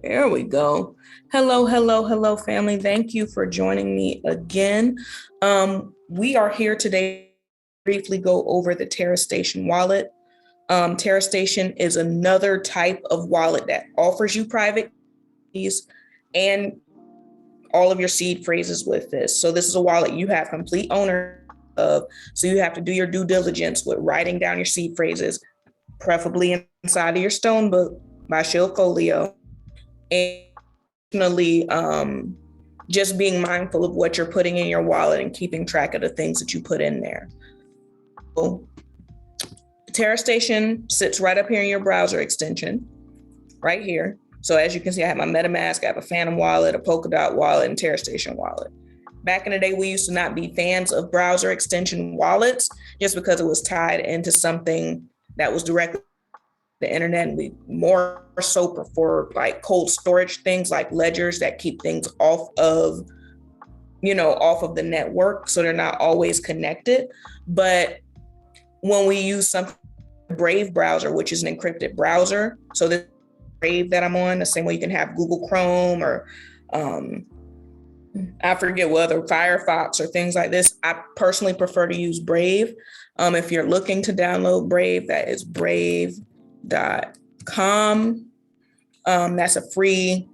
There we go. Hello, hello, hello, family. Thank you for joining me again. We are here today to briefly go over the Terra Station wallet. Terra Station is another type of wallet that offers you private keys and all of your seed phrases with this. So this is a wallet you have complete ownership of. So you have to do your due diligence with writing down your seed phrases, preferably inside of your stone book by Shield Folio, and definitely just being mindful of what you're putting in your wallet and keeping track of the things that you put in there. So, Terra Station sits right up here in your browser extension, right here. So as you can see, I have my MetaMask, I have a Phantom wallet, a Polkadot wallet, and Terra Station wallet. Back in the day, we used to not be fans of browser extension wallets just because it was tied into something that was directly the internet, and we more so prefer like cold storage things like ledgers that keep things off of the network, so they're not always connected. But when we use something Brave browser, which is an encrypted browser, so the Brave that I'm on, the same way you can have Google Chrome or I forget whether Firefox or things like this. I personally prefer to use Brave. If you're looking to download Brave, that is brave.com. That's a free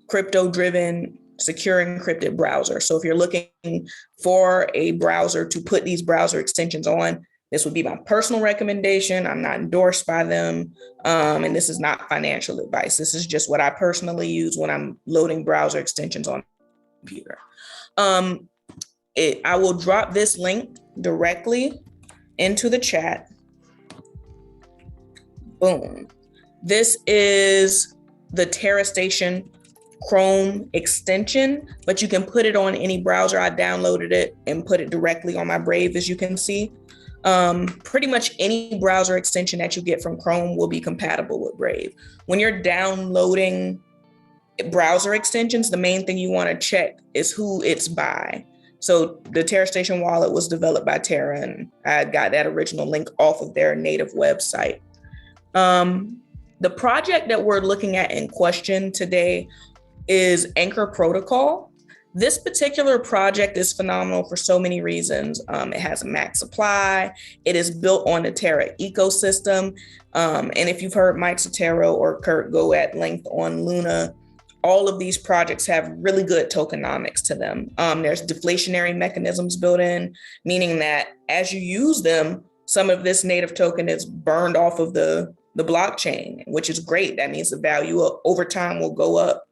crypto-driven, secure encrypted browser. So if you're looking for a browser to put these browser extensions on, this would be my personal recommendation. I'm not endorsed by them. And this is not financial advice. This is just what I personally use when I'm loading browser extensions on the computer. I will drop this link directly into the chat. Boom. This is the Terra Station Chrome extension, but you can put it on any browser. I downloaded it and put it directly on my Brave, as you can see. Pretty much any browser extension that you get from Chrome will be compatible with Brave. When you're downloading browser extensions, the main thing you want to check is who it's by. So the Terra Station wallet was developed by Terra, and I got that original link off of their native website. The project that we're looking at in question today is Anchor Protocol. This particular project is phenomenal for so many reasons. It has a max supply. It is built on the Terra ecosystem. And if you've heard Mike Sotero or Kurt go at length on Luna, all of these projects have really good tokenomics to them. There's deflationary mechanisms built in, meaning that as you use them, some of this native token is burned off of the blockchain, which is great. That means the value over time will go up.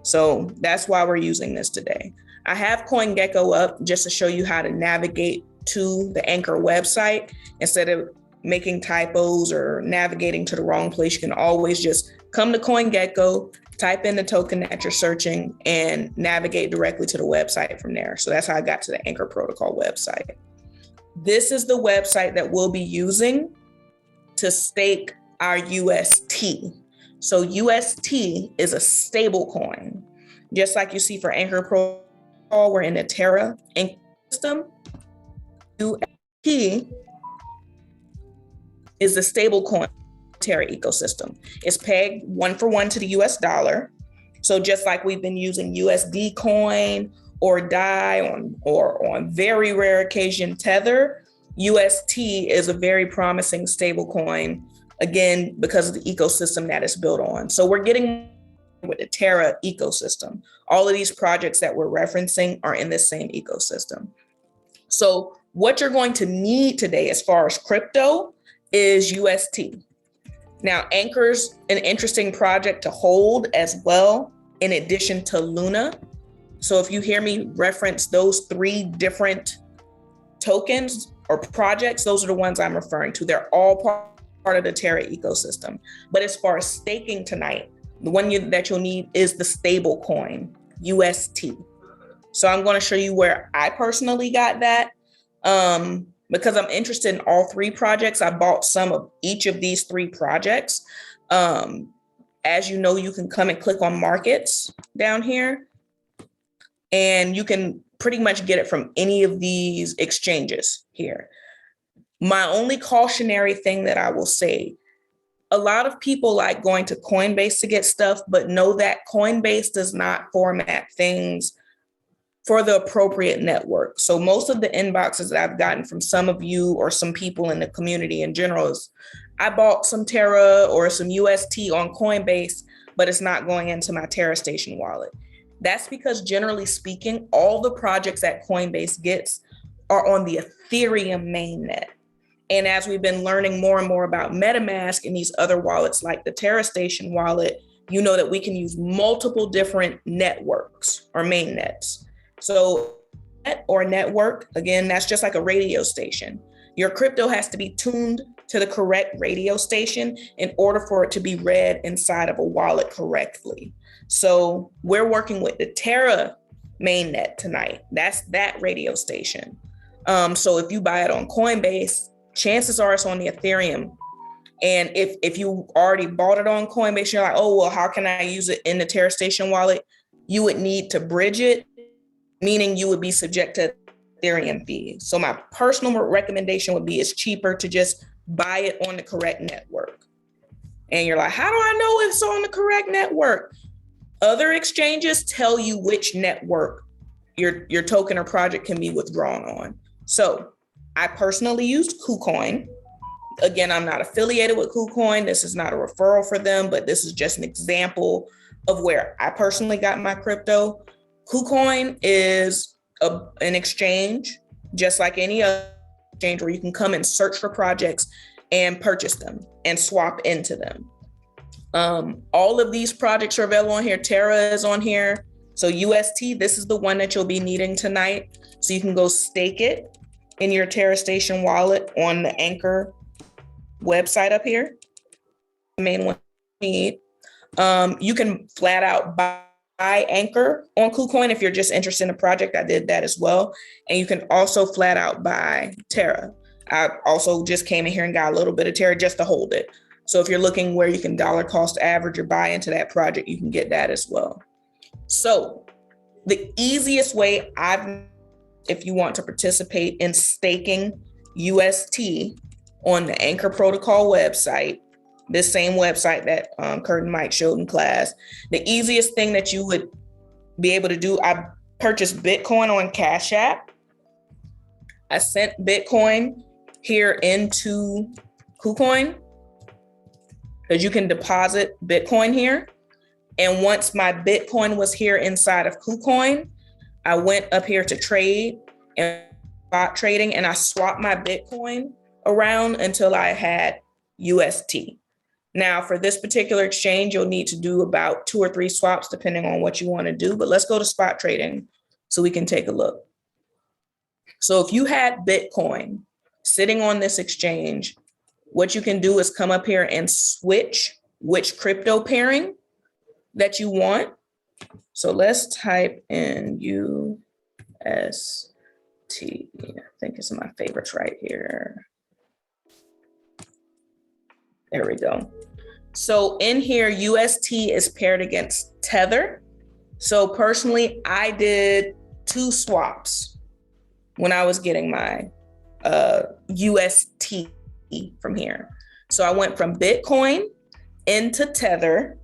So that's why we're using this today. I have CoinGecko up just to show you how to navigate to the Anchor website. Instead of making typos or navigating to the wrong place, you can always just come to CoinGecko, type in the token that you're searching, and navigate directly to the website from there. So that's how I got to the Anchor Protocol website. This is the website that we'll be using to stake our UST. So UST is a stable coin. Just like you see for Anchor Protocol, we're in the Terra system. UST is the stable coin Terra ecosystem. It's pegged 1-for-1 to the US dollar. So just like we've been using USD coin or DAI or on very rare occasion Tether, UST is a very promising stable coin, again, because of the ecosystem that it's built on. So we're getting with the Terra ecosystem. All of these projects that we're referencing are in this same ecosystem. So what you're going to need today as far as crypto is UST. Now, Anchor's an interesting project to hold as well, in addition to Luna. So if you hear me reference those three different tokens or projects, those are the ones I'm referring to. They're all part of the Terra ecosystem. But as far as staking tonight, the one that you'll need is the stable coin, UST. So I'm going to show you where I personally got that. Because I'm interested in all three projects, I bought some of each of these three projects. As you know, you can come and click on markets down here, and you can pretty much get it from any of these exchanges here. My only cautionary thing that I will say, a lot of people like going to Coinbase to get stuff, but know that Coinbase does not format things for the appropriate network. So most of the inboxes that I've gotten from some of you or some people in the community in general is, I bought some Terra or some UST on Coinbase, but it's not going into my TerraStation wallet. That's because generally speaking, all the projects that Coinbase gets are on the Ethereum mainnet. And as we've been learning more and more about MetaMask and these other wallets like the TerraStation wallet, you know that we can use multiple different networks or mainnets. So net or network, again, that's just like a radio station. Your crypto has to be tuned to the correct radio station in order for it to be read inside of a wallet correctly. So we're working with the Terra mainnet tonight. That's that radio station. So if you buy it on Coinbase, chances are it's on the Ethereum. And if you already bought it on Coinbase, you're like, oh, well, how can I use it in the TerraStation wallet? You would need to bridge it, meaning you would be subject to Ethereum fees. So my personal recommendation would be it's cheaper to just buy it on the correct network. And you're like, how do I know it's on the correct network? Other exchanges tell you which network your token or project can be withdrawn on. So I personally used KuCoin. Again, I'm not affiliated with KuCoin. This is not a referral for them, but this is just an example of where I personally got my crypto. KuCoin is an exchange, just like any other exchange, where you can come and search for projects and purchase them and swap into them. All of these projects are available on here. Terra is on here. So UST, this is the one that you'll be needing tonight. So you can go stake it in your TerraStation wallet on the Anchor website up here. The main one you need. You can flat out buy Anchor on KuCoin if you're just interested in a project. I did that as well. And you can also flat out buy Terra. I also just came in here and got a little bit of Terra just to hold it. So if you're looking where you can dollar cost average or buy into that project, you can get that as well. So the easiest way if you want to participate in staking UST on the Anchor Protocol website, this same website that Kurt and Mike showed in class, the easiest thing that you would be able to do, I purchased Bitcoin on Cash App. I sent Bitcoin here into KuCoin because you can deposit Bitcoin here. And once my Bitcoin was here inside of KuCoin, I went up here to trade and spot trading, and I swapped my Bitcoin around until I had UST. Now, for this particular exchange, you'll need to do about 2 or 3 swaps, depending on what you want to do. But let's go to spot trading so we can take a look. So if you had Bitcoin sitting on this exchange, what you can do is come up here and switch which crypto pairing that you want. So let's type in UST. I think it's my favorites right here. There we go. So in here, UST is paired against Tether. So personally, I did 2 swaps when I was getting my UST from here. So I went from Bitcoin into Tether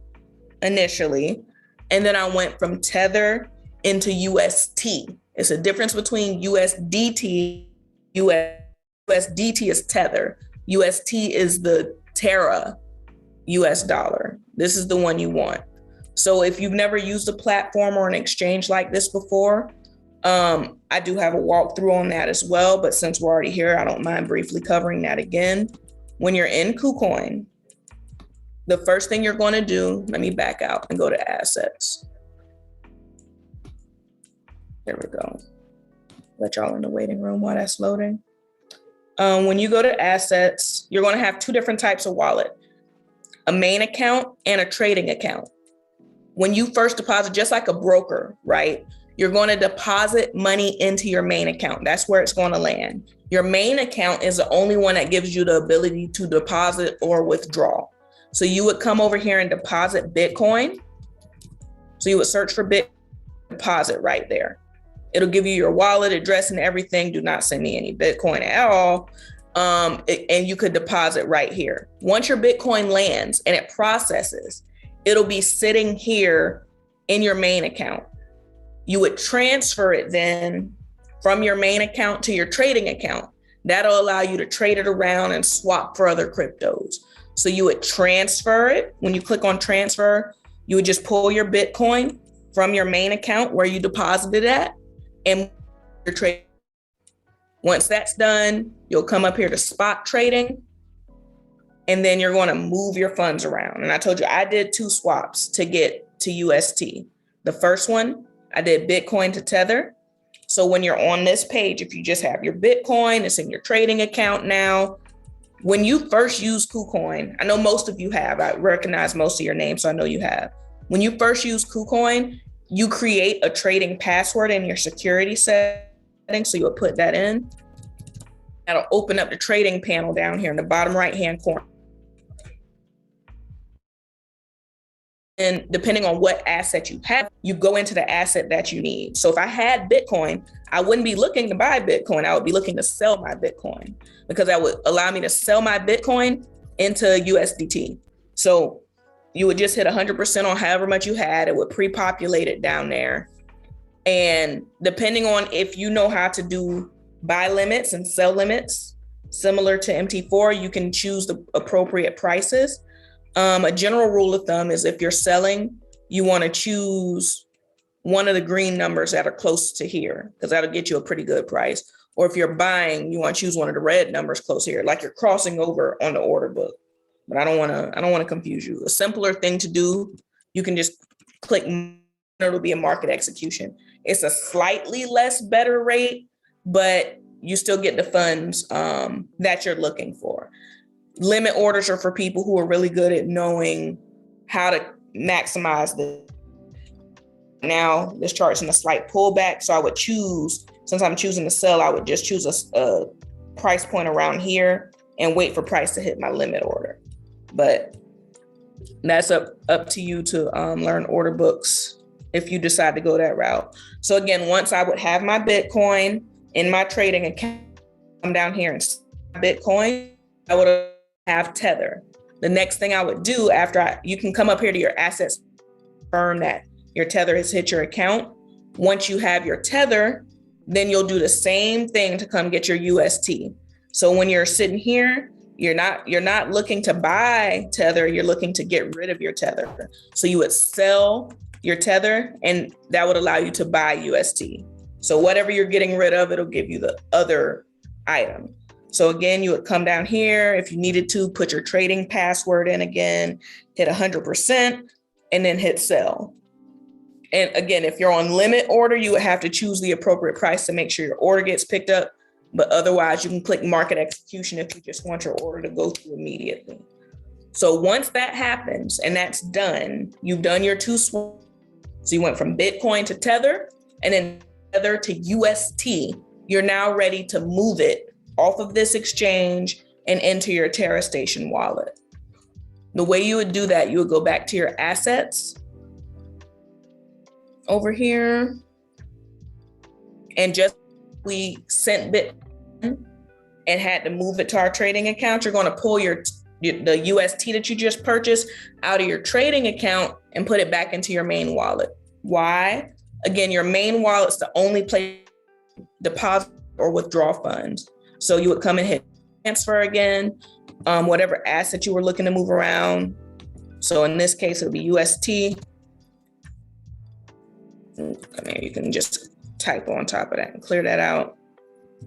initially, and then I went from Tether into UST. It's a difference between USDT. USDT is Tether. UST is the Terra US dollar. This is the one you want. So if you've never used a platform or an exchange like this before, I do have a walkthrough on that as well. But since we're already here, I don't mind briefly covering that again. When you're in KuCoin, the first thing you're going to do, let me back out and go to assets. There we go. Let y'all in the waiting room while that's loading. When you go to assets, you're going to have 2 different types of wallet, a main account and a trading account. When you first deposit, just like a broker, right? You're going to deposit money into your main account. That's where it's going to land. Your main account is the only one that gives you the ability to deposit or withdraw. So you would come over here and deposit Bitcoin. So you would search for Bitcoin, deposit right there. It'll give you your wallet address and everything. Do not send me any Bitcoin at all. And you could deposit right here. Once your Bitcoin lands and it processes, it'll be sitting here in your main account. You would transfer it then from your main account to your trading account. That'll allow you to trade it around and swap for other cryptos. So you would transfer it. When you click on transfer, you would just pull your Bitcoin from your main account where you deposited at and your trade. Once that's done, you'll come up here to spot trading, and then you're going to move your funds around. And I told you I did 2 swaps to get to UST. The first one, I did Bitcoin to Tether. So when you're on this page, if you just have your Bitcoin, it's in your trading account now. When you first use KuCoin, I know most of you have, I recognize most of your names, so I know you have. When you first use KuCoin, you create a trading password in your security settings, so you'll put that in. That'll open up the trading panel down here in the bottom right-hand corner. And depending on what asset you have, you go into the asset that you need. So if I had Bitcoin, I wouldn't be looking to buy Bitcoin. I would be looking to sell my Bitcoin, because that would allow me to sell my Bitcoin into USDT. So you would just hit 100% on however much you had. It would pre-populate it down there. And depending on if you know how to do buy limits and sell limits, similar to MT4, you can choose the appropriate prices. A general rule of thumb is if you're selling, you want to choose one of the green numbers that are close to here, because that'll get you a pretty good price. Or if you're buying, you want to choose one of the red numbers close here, like you're crossing over on the order book. But I don't want to confuse you. A simpler thing to do, you can just click, it'll be a market execution. It's a slightly less better rate, but you still get the funds that you're looking for. Limit orders are for people who are really good at knowing how to maximize this. Now, this chart's in a slight pullback, so I would choose, since I'm choosing to sell, I would just choose a price point around here and wait for price to hit my limit order. But that's up to you to learn order books if you decide to go that route. So again, once I would have my Bitcoin in my trading account, come down here and Bitcoin, I would have Tether. The next thing I would do after you can come up here to your assets, confirm that your Tether has hit your account. Once you have your Tether, then you'll do the same thing to come get your UST. So when you're sitting here, you're not looking to buy Tether, you're looking to get rid of your Tether. So you would sell your Tether, and that would allow you to buy UST. So whatever you're getting rid of, it'll give you the other item. So again, you would come down here. If you needed to, put your trading password in again, hit 100%, and then hit sell. And again, if you're on limit order, you would have to choose the appropriate price to make sure your order gets picked up. But otherwise, you can click market execution if you just want your order to go through immediately. So once that happens and that's done, you've done your 2 swaps. So you went from Bitcoin to Tether, and then Tether to UST. You're now ready to move it off of this exchange and into your Terra Station wallet. The way you would do that, you would go back to your assets over here, and just we sent Bitcoin and had to move it to our trading account, you're going to pull the UST that you just purchased out of your trading account and put it back into your main wallet. Why? Again, your main wallet's the only place to deposit or withdraw funds. So you would come and hit transfer again, whatever asset you were looking to move around. So in this case, it'll be UST. Come here, you can just type on top of that and clear that out.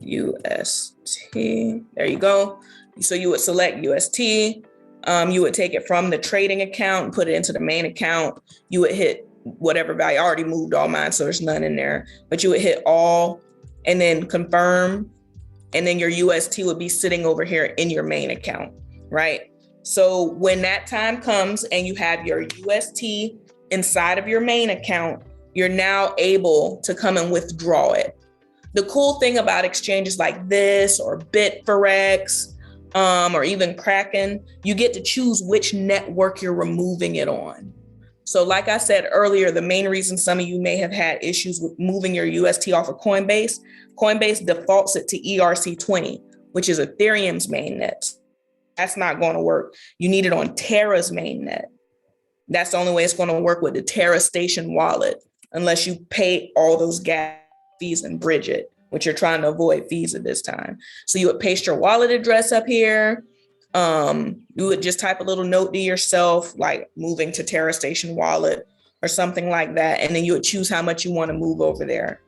UST, there you go. So you would select UST. You would take it from the trading account and put it into the main account. You would hit whatever value. I already moved all mine, so there's none in there, but you would hit all and then confirm. And then your UST would be sitting over here in your main account, right? So when that time comes and you have your UST inside of your main account, you're now able to come and withdraw it. The cool thing about exchanges like this or Bitfinex or even Kraken, you get to choose which network you're removing it on. So like I said earlier, the main reason some of you may have had issues with moving your UST off of Coinbase defaults it to ERC20, which is Ethereum's mainnet. That's not going to work. You need it on Terra's mainnet. That's the only way it's going to work with the Terra Station wallet, unless you pay all those gas fees and bridge it, which you're trying to avoid fees at this time. So you would paste your wallet address up here. You would just type a little note to yourself, like moving to Terra Station wallet or something like that. And then you would choose how much you want to move over there.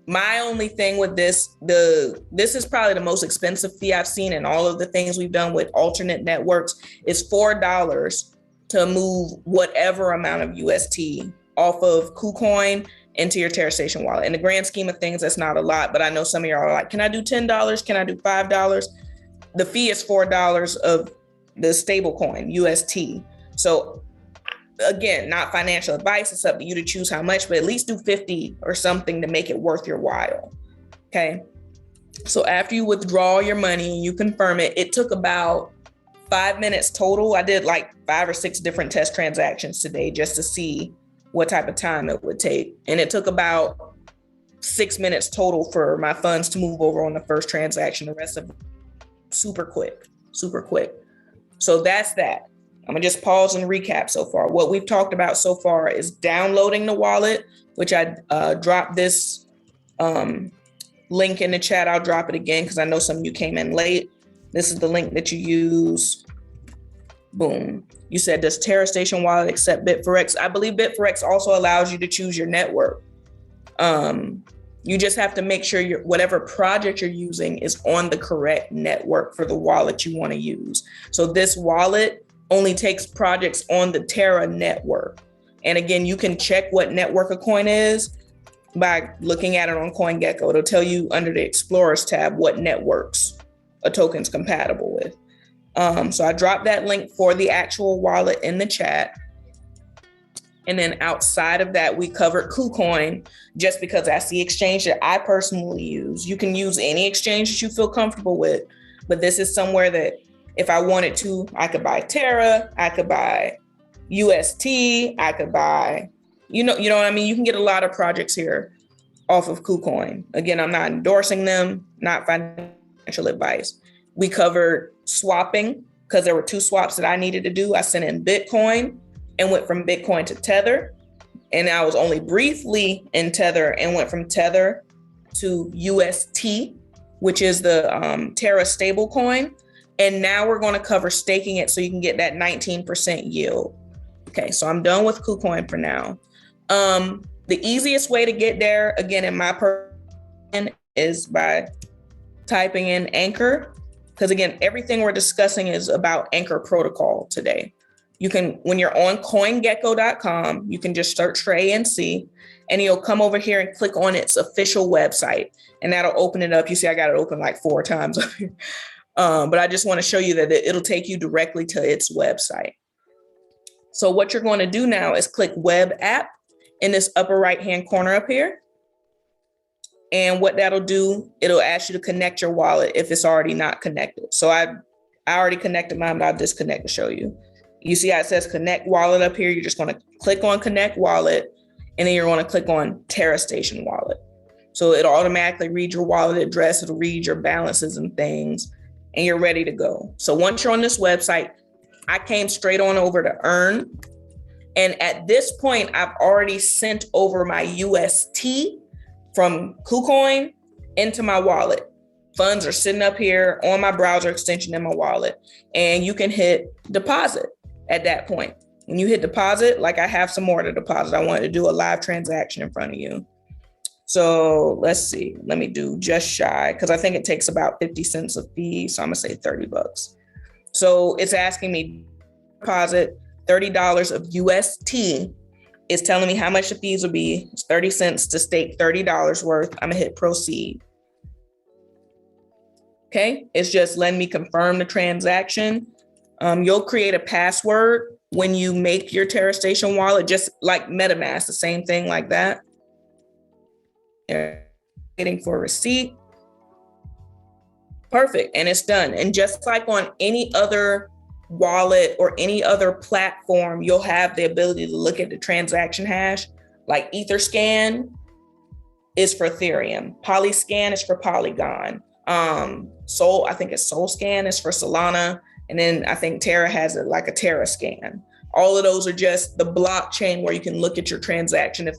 My only thing with this is probably the most expensive fee I've seen in all of the things we've done with alternate networks, is $4 to move whatever amount of UST off of KuCoin into your Terra Station wallet. In the grand scheme of things, that's not a lot, but I know some of y'all are like, can I do $10? Can I do $5? The fee is $4 of the stable coin, UST. So again, not financial advice. It's up to you to choose how much, but at least do 50 or something to make it worth your while. Okay. So after you withdraw your money and you confirm it, it took about 5 minutes total. I did like 5 or 6 different test transactions today just to see what type of time it would take. And it took about 6 minutes total for my funds to move over on the first transaction. The rest of it, super quick. So that's that. I'm gonna just pause and recap so far. What we've talked about so far is downloading the wallet, which I dropped this link in the chat. I'll drop it again because I know some of you came in late. This is the link that you use. Boom. You said, does Terra Station wallet accept Bit4X? I believe Bit4X also allows you to choose your network. You just have to make sure whatever project you're using is on the correct network for the wallet you want to use. So this wallet only takes projects on the Terra network. And again, you can check what network a coin is by looking at it on CoinGecko. It'll tell you under the Explorers tab what networks a token's compatible with. So I dropped that link for the actual wallet in the chat. And then outside of that, we covered KuCoin just because that's the exchange that I personally use. You can use any exchange that you feel comfortable with, but this is somewhere that if I wanted to, I could buy Terra, I could buy UST, I could buy, you know what I mean? You can get a lot of projects here off of KuCoin. Again, I'm not endorsing them, not financial advice. We covered swapping because there were 2 swaps that I needed to do. I sent in Bitcoin and went from Bitcoin to Tether. And I was only briefly in Tether and went from Tether to UST, which is the Terra stable coin. And now we're going to cover staking it so you can get that 19% yield. Okay, so I'm done with KuCoin for now. The easiest way to get there, again, in my opinion, is by typing in Anchor. Because again, everything we're discussing is about Anchor protocol today. You can, when you're on coingecko.com, you can just search for ANC and you'll come over here and click on its official website and that'll open it up. You see, I got it open like 4 times up here. But I just want to show you that it'll take you directly to its website. So what you're going to do now is click Web App in this upper right-hand corner up here. And what that'll do, it'll ask you to connect your wallet if it's already not connected. So I already connected mine, but I'll disconnect to show you. You see how it says Connect Wallet up here? You're just going to click on Connect Wallet, and then you're going to click on Terra Station Wallet. So it'll automatically read your wallet address. It'll read your balances and things, and you're ready to go. So once you're on this website, I came straight on over to Earn. And at this point, I've already sent over my UST from KuCoin into my wallet. Funds are sitting up here on my browser extension in my wallet, and you can hit deposit at that point. When you hit deposit, like I have some more to deposit. I wanted to do a live transaction in front of you. So let's see, let me do just shy, because I think it takes about 50 cents a fee. So I'm gonna say $30. So it's asking me deposit $30 of UST. It's telling me how much the fees will be. It's 30 cents to stake $30 worth. I'm gonna hit proceed. Okay, it's just letting me confirm the transaction. You'll create a password when you make your Terra Station wallet, just like MetaMask, the same thing like that. Waiting for a receipt. Perfect, and it's done. And just like on any other wallet or any other platform, you'll have the ability to look at the transaction hash. Like Etherscan is for Ethereum, Polyscan is for Polygon, I think it's Soul Scan is for Solana. And then I think Terra has it like a Terra scan. All of those are just the blockchain where you can look at your transaction.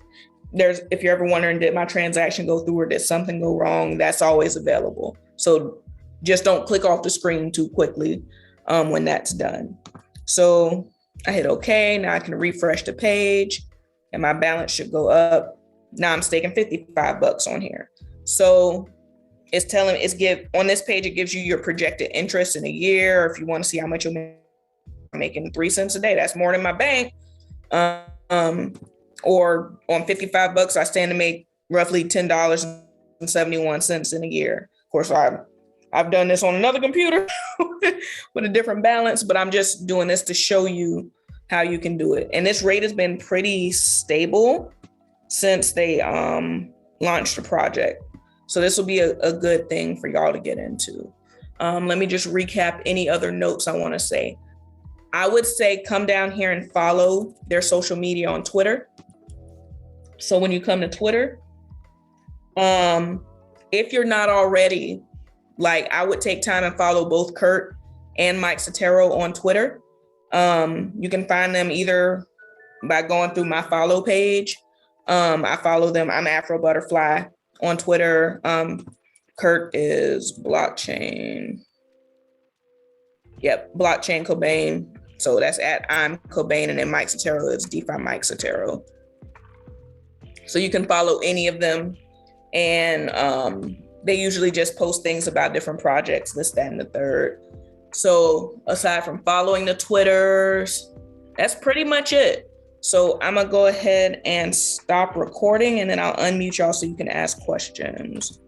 If you're ever wondering, did my transaction go through or did something go wrong, that's always available. So just don't click off the screen too quickly when that's done. So I hit OK. Now I can refresh the page and my balance should go up. Now I'm staking $55 on here. So on this page, it gives you your projected interest in a year. Or if you want to see how much you're making 3 cents a day, that's more than my bank. Or on $55, I stand to make roughly $10.71 in a year. Of course, I've done this on another computer with a different balance, but I'm just doing this to show you how you can do it. And this rate has been pretty stable since they launched the project. So this will be a good thing for y'all to get into. Let me just recap any other notes I want to say. I would say come down here and follow their social media on Twitter. So when you come to Twitter, if you're not already, like I would take time and follow both Kurt and Mike Sotero on Twitter. You can find them either by going through my follow page. I follow them. I'm Afro Butterfly on Twitter. Kurt is blockchain. Yep, blockchain Cobain. So that's at I'm Cobain, and then Mike Sotero is DeFi Mike Sotero. So you can follow any of them, and they usually just post things about different projects, this, that, and the third. So aside from following the Twitters, that's pretty much it. So I'm gonna go ahead and stop recording, and then I'll unmute y'all so you can ask questions.